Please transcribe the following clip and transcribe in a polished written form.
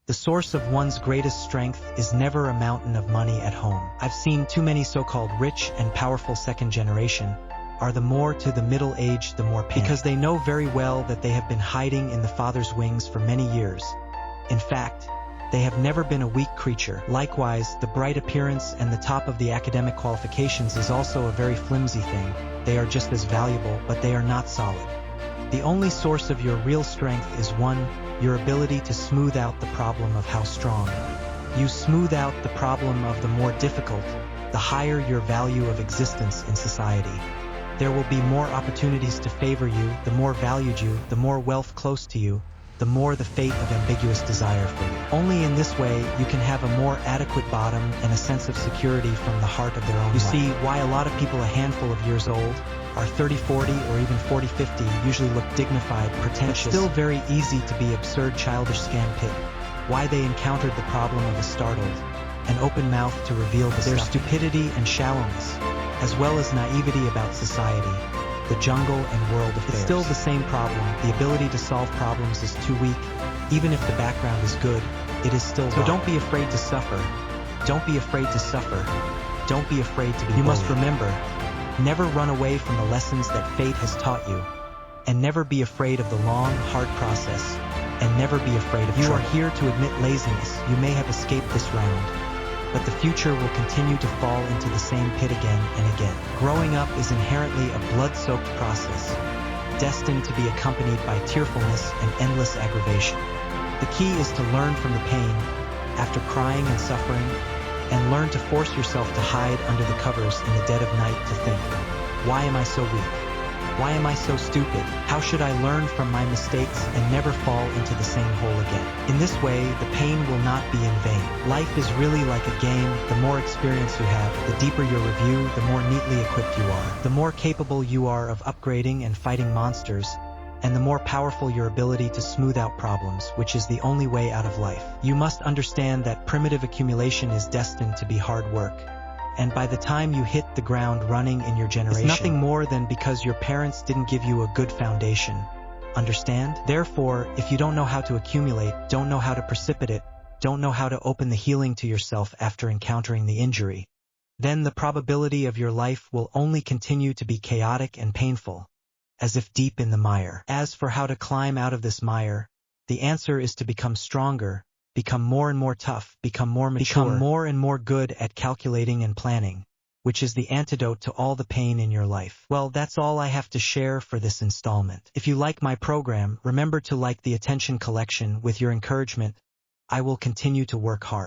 The source of one's greatest strength is never a mountain of money at home. I've seen too many so-called rich and powerful second generation are the more to the middle age the more panic, because they know very well that they have been hiding in the father's wings for many years. In fact, they have never been a weak creature. Likewise, the bright appearance and the top of the academic qualifications is also a very flimsy thing. They are just as valuable, but they are not solid. The only source of your real strength is one, your ability to smooth out the problem of how strong. You smooth out the problem of the more difficult, the higher your value of existence in society. There will be more opportunities to favor you, the more valued you, the more wealth close to you, the more the fate of ambiguous desire for you. Only in this way you can have a more adequate bottom and a sense of security from the heart of their own life. You see why a lot of people a handful of years old are 30, 40, or even 40, 50 usually look dignified, pretentious, but still very easy to be absurd, childish scam pit. Why they encountered the problem of a startled and open mouth to reveal their stupidity and shallowness, as well as naivety about society, the jungle and world affairs. It's still the same problem. The ability to solve problems is too weak. Even if the background is good, it is still wrong. So don't be afraid to suffer. Don't be afraid to suffer. Don't be afraid to be bullied. You must remember, never run away from the lessons that fate has taught you, and never be afraid of the long, hard process, and never be afraid of trouble. You are here to admit laziness. You may have escaped this round, but the future will continue to fall into the same pit again and again. Growing up is inherently a blood-soaked process, destined to be accompanied by tearfulness and endless aggravation. The key is to learn from the pain, after crying and suffering, and learn to force yourself to hide under the covers in the dead of night to think, why am I so weak? Why am I so stupid? How should I learn from my mistakes and never fall into the same hole again? In this way, the pain will not be in vain. Life is really like a game. The more experience you have, the deeper your review, the more neatly equipped you are. The more capable you are of upgrading and fighting monsters, and the more powerful your ability to smooth out problems, which is the only way out of life. You must understand that primitive accumulation is destined to be hard work. And by the time you hit the ground running in your generation, it's nothing more than because your parents didn't give you a good foundation. Understand? Therefore, if you don't know how to accumulate, don't know how to precipitate, don't know how to open the healing to yourself after encountering the injury, then the probability of your life will only continue to be chaotic and painful, as if deep in the mire. As for how to climb out of this mire, the answer is to become stronger, become more and more tough, become more mature, become more and more good at calculating and planning, which is the antidote to all the pain in your life. Well, that's all I have to share for this installment. If you like my program, remember to like the attention collection. With your encouragement, I will continue to work hard.